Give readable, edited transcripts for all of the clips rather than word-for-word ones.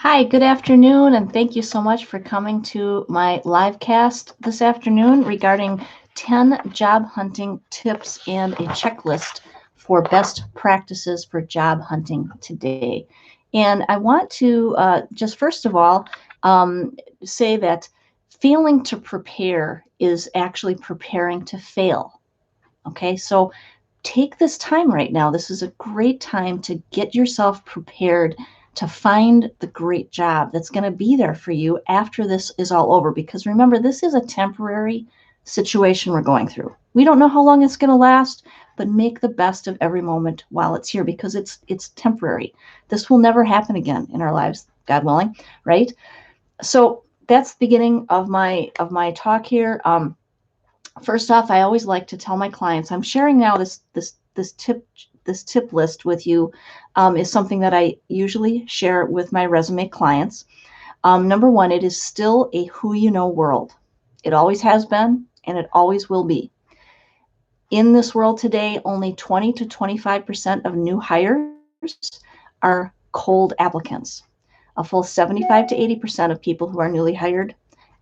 Hi, good afternoon, and thank you so much for coming to my live cast this afternoon regarding 10 job hunting tips and a checklist for best practices for job hunting today. And I want to just first of all say that failing to prepare is actually preparing to fail. Okay, so take this time right now. This is a great time to get yourself prepared to find the great job that's going to be there for you after this is all over. Because remember, this is a temporary situation we're going through. We don't know how long it's going to last, but make the best of every moment while it's here because it's temporary. This will never happen again in our lives, God willing, right? So that's the beginning of my talk here. First off, I always like to tell my clients I'm sharing now this tip list with you is something that I usually share with my resume clients. Number one, it is still a who you know world. It always has been, and it always will be. In this world today, only 20 to 25% of new hires are cold applicants. A full 75 to 80% of people who are newly hired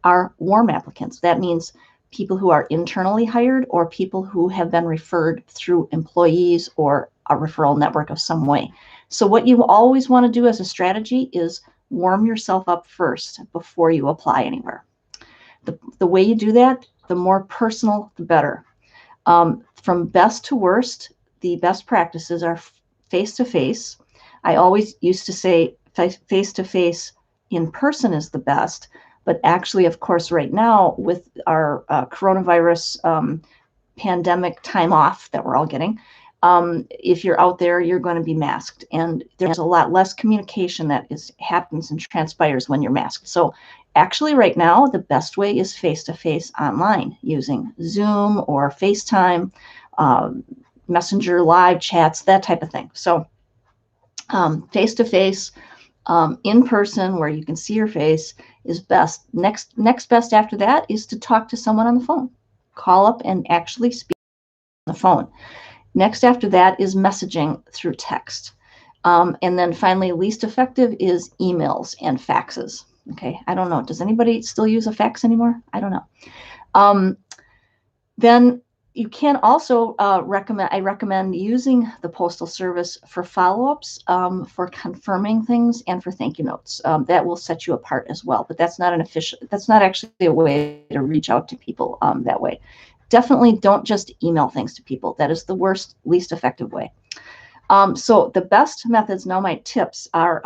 are warm applicants. That means people who are internally hired or people who have been referred through employees or a referral network of some way. So what you always want to do as a strategy is warm yourself up first before you apply anywhere. The way you do that, the more personal, the better. From best to worst, the best practices are face to face. I always used to say face to face in person is the best, but actually, of course, right now with our coronavirus pandemic time off that we're all getting, if you're out there, you're going to be masked, and there's a lot less communication that happens and transpires when you're masked. So actually right now, the best way is face-to-face online using Zoom or FaceTime, Messenger live chats, that type of thing. So face-to-face, in person where you can see your face is best. Next best after that is to talk to someone on the phone. Call up and actually speak on the phone. Next after that is messaging through text. And then finally, least effective is emails and faxes. Okay, I don't know. Does anybody still use a fax anymore? I don't know. Then you can also I recommend using the Postal Service for follow-ups, for confirming things, and for thank you notes. That will set you apart as well. But that's not that's not actually a way to reach out to people that way. Definitely don't just email things to people. That is the worst, least effective way. So the best methods, now my tips are,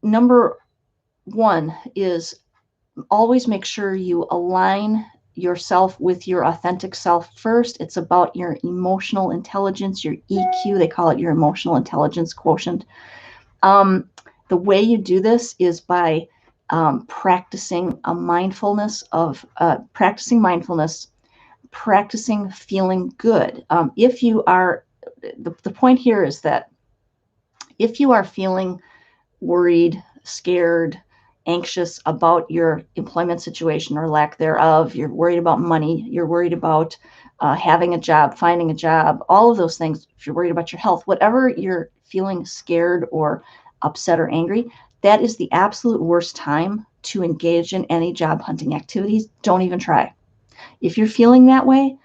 number one is always make sure you align yourself with your authentic self first. It's about your emotional intelligence, your EQ. They call it your emotional intelligence quotient. The way you do this is by practicing mindfulness, practicing feeling good. If you are, the point here is that if you are feeling worried, scared, anxious about your employment situation or lack thereof, you're worried about money, you're worried about having a job, finding a job, all of those things, if you're worried about your health, whatever you're feeling scared or upset or angry, that is the absolute worst time to engage in any job hunting activities. Don't even try. If you're feeling that way,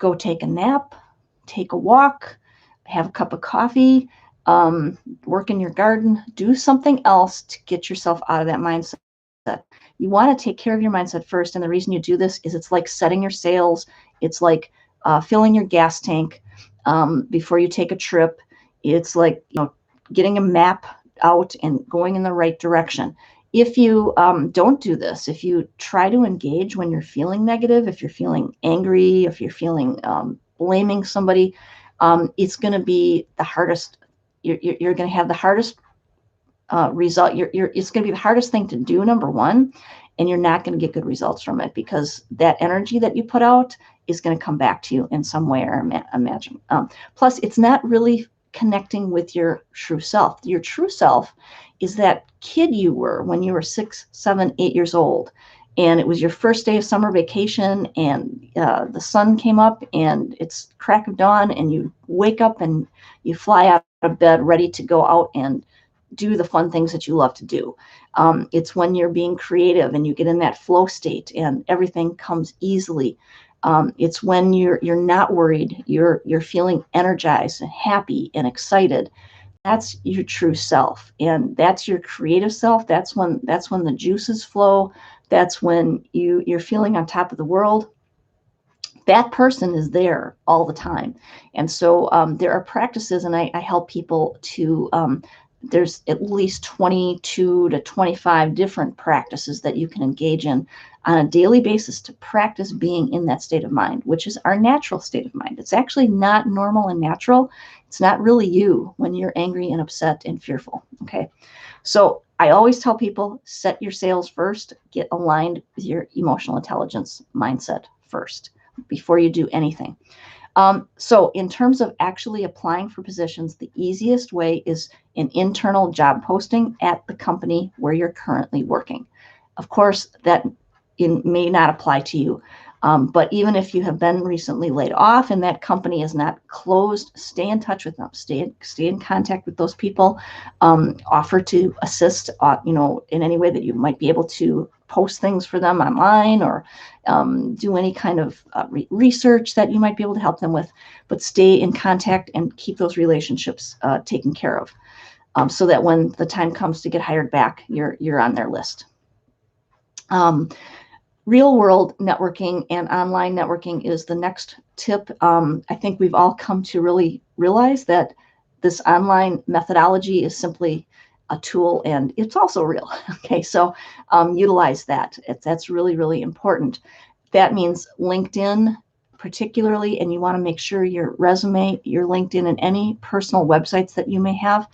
go take a nap, take a walk, have a cup of coffee, work in your garden, do something else to get yourself out of that mindset. You want to take care of your mindset first. And the reason you do this is it's like setting your sails. It's like filling your gas tank before you take a trip. It's like, getting a map out and going in the right direction. If you don't do this, if you try to engage when you're feeling negative, if you're feeling angry, if you're feeling blaming somebody, it's going to be the hardest. You're going to have the hardest result. It's going to be the hardest thing to do, number one, and you're not going to get good results from it because that energy that you put out is going to come back to you in some way or imagine. Plus, it's not really connecting with your true self. Your true self is that kid you were when you were 6, 7, 8 years old, and it was your first day of summer vacation, and the sun came up, and it's crack of dawn, and you wake up and you fly out of bed ready to go out and do the fun things that you love to do. It's when you're being creative and you get in that flow state and everything comes easily. It's when you're not worried, you're feeling energized and happy and excited. That's your true self, and that's your creative self. That's when the juices flow. That's when you're feeling on top of the world. That person is there all the time. And so there are practices, and I help people to, there's at least 22 to 25 different practices that you can engage in on a daily basis to practice being in that state of mind, which is our natural state of mind. It's actually not normal and natural. It's not really you when you're angry and upset and fearful. Okay. So I always tell people, set your sales first, get aligned with your emotional intelligence mindset first before you do anything. So in terms of actually applying for positions, the easiest way is an internal job posting at the company where you're currently working. Of course, that may not apply to you. But even if you have been recently laid off and that company is not closed, stay in touch with them. Stay in contact with those people. Offer to assist, in any way that you might be able to post things for them online, or do any kind of research that you might be able to help them with. But stay in contact and keep those relationships taken care of, so that when the time comes to get hired back, you're on their list. Real world networking and online networking is the next tip. I think we've all come to really realize that this online methodology is simply a tool, and it's also real. Okay, so utilize that. That's really, really important. That means LinkedIn particularly, and you want to make sure your resume, your LinkedIn, and any personal websites that you may have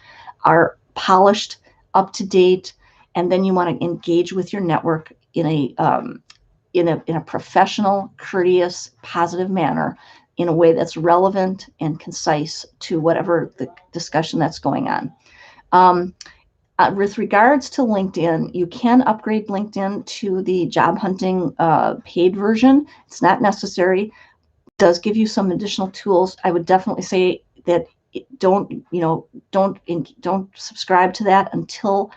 are polished, up to date, and then you want to engage with your network in a professional, courteous, positive manner, in a way that's relevant and concise to whatever the discussion that's going on. With regards to LinkedIn, you can upgrade LinkedIn to the job hunting paid version. It's not necessary. It does give you some additional tools. I would definitely say that don't subscribe to that until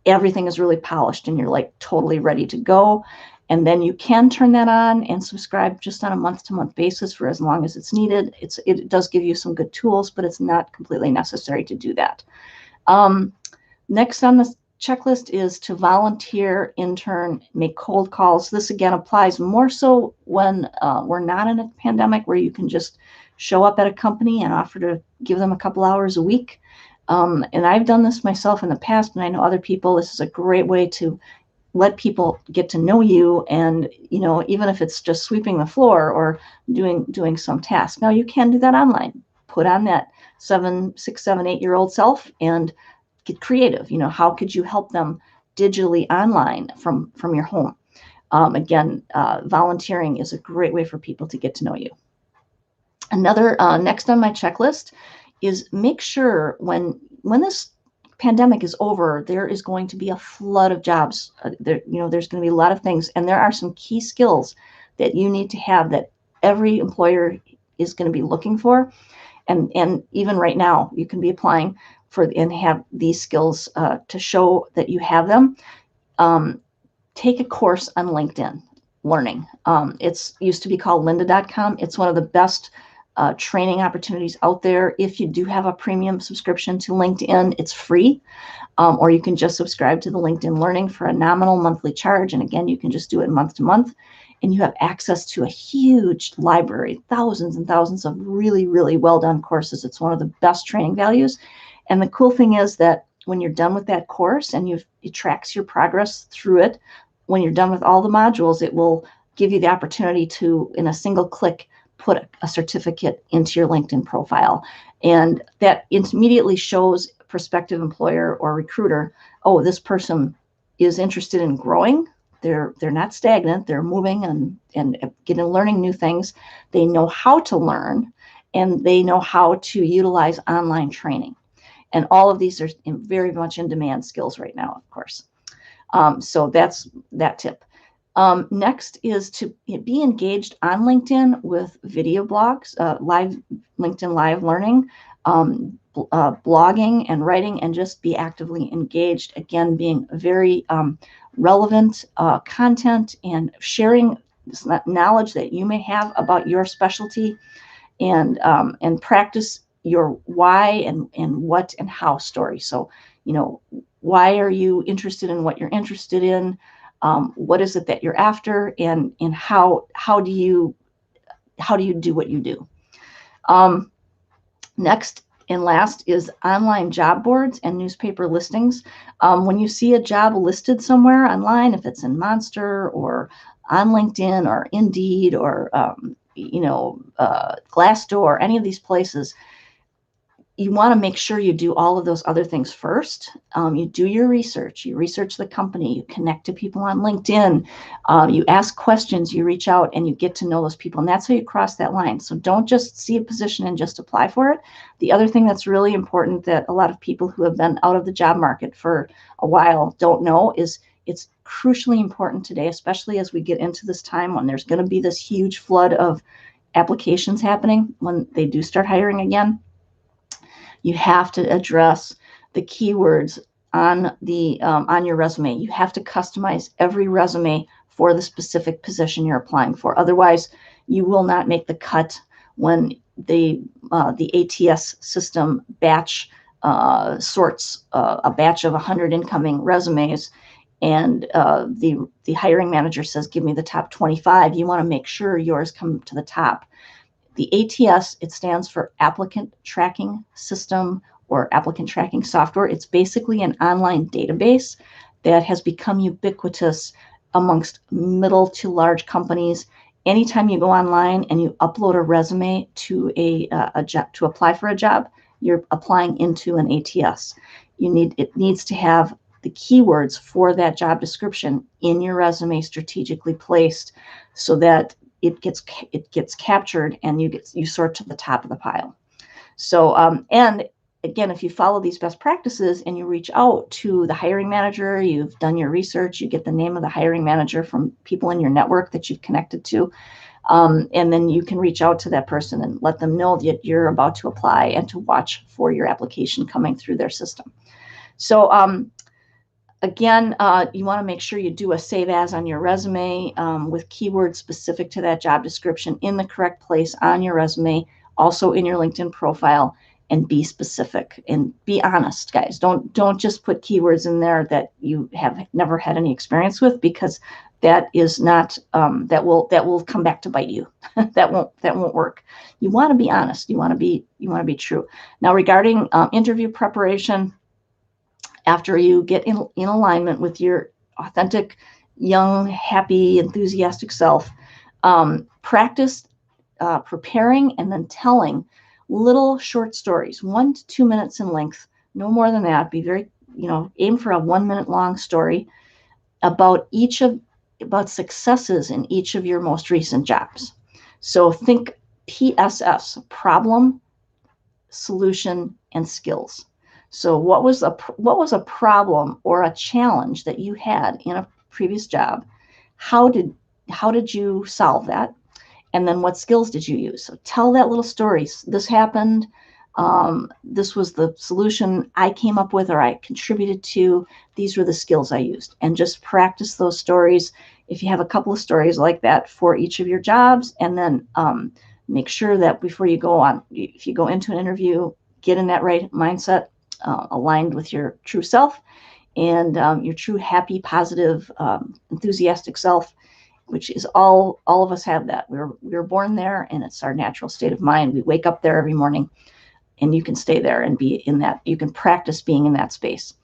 everything is really polished and you're like totally ready to go. And then you can turn that on and subscribe just on a month-to-month basis for as long as it's needed. It does give you some good tools, but it's not completely necessary to do that. Next on the checklist is to volunteer, intern, make cold calls. This again applies more so when we're not in a pandemic, where you can just show up at a company and offer to give them a couple hours a week. And I've done this myself in the past, and I know other people. This is a great way to let people get to know you, and even if it's just sweeping the floor or doing some task. Now you can do that online. Put on that 7, 6, 7, 8-year-old self and get creative. How could you help them digitally online from your home? Again, volunteering is a great way for people to get to know you. Another next on my checklist is make sure when this pandemic is over, there is going to be a flood of jobs. There's going to be a lot of things, and there are some key skills that you need to have that every employer is going to be looking for. And even right now, you can be applying for and have these skills to show that you have them. Take a course on LinkedIn Learning. It's used to be called lynda.com. It's one of the best training opportunities out there. If you do have a premium subscription to LinkedIn, it's free, or you can just subscribe to the LinkedIn Learning for a nominal monthly charge. And again, you can just do it month to month, and you have access to a huge library, thousands and thousands of really, really well done courses. It's one of the best training values. And the cool thing is that when you're done with that course and it tracks your progress through it, when you're done with all the modules, it will give you the opportunity to, in a single click, put a certificate into your LinkedIn profile. And that immediately shows a prospective employer or recruiter, oh, this person is interested in growing. They're not stagnant. They're moving and learning new things. They know how to learn, and they know how to utilize online training. And all of these are very much in demand skills right now, of course. So that's that tip. Next is to be engaged on LinkedIn with video blogs, live LinkedIn Live Learning. blogging and writing, and just be actively engaged. Again, being very relevant content and sharing knowledge that you may have about your specialty, and practice your why and what and how story. So, why are you interested in what you're interested in? What is it that you're after, and how do you do what you do? Next and last is online job boards and newspaper listings. When you see a job listed somewhere online, if it's in Monster or on LinkedIn or Indeed or Glassdoor, any of these places, you want to make sure you do all of those other things first. You do your research, you research the company, you connect to people on LinkedIn, you ask questions, you reach out, and you get to know those people. And that's how you cross that line. So don't just see a position and just apply for it. The other thing that's really important that a lot of people who have been out of the job market for a while don't know is it's crucially important today, especially as we get into this time when there's going to be this huge flood of applications happening when they do start hiring again. You have to address the keywords on your resume. You have to customize every resume for the specific position you're applying for. Otherwise, you will not make the cut when the ATS system batch sorts a batch of 100 incoming resumes, and the hiring manager says, "Give me the top 25." You want to make sure yours come to the top. The ATS, it stands for Applicant Tracking System or Applicant Tracking Software. It's basically an online database that has become ubiquitous amongst middle to large companies. Anytime you go online and you upload a resume to a job to apply for a job, you're applying into an ATS. It needs to have the keywords for that job description in your resume strategically placed so that it gets captured and you sort to the top of the pile. So, and again, if you follow these best practices and you reach out to the hiring manager, you've done your research, you get the name of the hiring manager from people in your network that you've connected to, and then you can reach out to that person and let them know that you're about to apply and to watch for your application coming through their system. So, again, you want to make sure you do a save as on your resume with keywords specific to that job description in the correct place on your resume, also in your LinkedIn profile, and be specific and be honest, guys. Don't just put keywords in there that you have never had any experience with, because that is not that will come back to bite you. that won't work. You want to be honest. You want to be true. Now, regarding interview preparation, after you get in alignment with your authentic, young, happy, enthusiastic self, practice preparing and then telling little short stories, 1 to 2 minutes in length, no more than that. Be very, aim for a 1 minute long story about successes in each of your most recent jobs. So think PSS, problem, solution, and skills. So what was a problem or a challenge that you had in a previous job? How did you solve that? And then what skills did you use? So tell that little story. This happened. This was the solution I came up with or I contributed to. These were the skills I used. And just practice those stories. If you have a couple of stories like that for each of your jobs, and then make sure that before you go on, if you go into an interview, get in that right mindset, aligned with your true self and your true happy, positive, enthusiastic self, which is all of us have that. We're born there, and it's our natural state of mind. We wake up there every morning, and you can stay there and be in that. You can practice being in that space.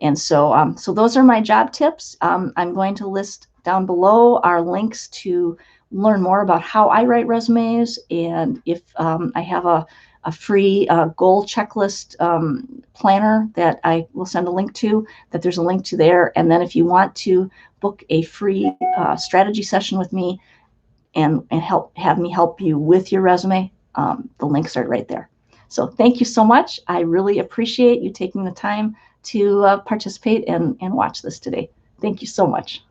And so, so those are my job tips. I'm going to list down below our links to learn more about how I write resumes, and if I have a free goal checklist planner that I will send a link to, that there's a link to there. And then if you want to book a free strategy session with me and have me help you with your resume, the links are right there. So thank you so much. I really appreciate you taking the time to participate and watch this today. Thank you so much.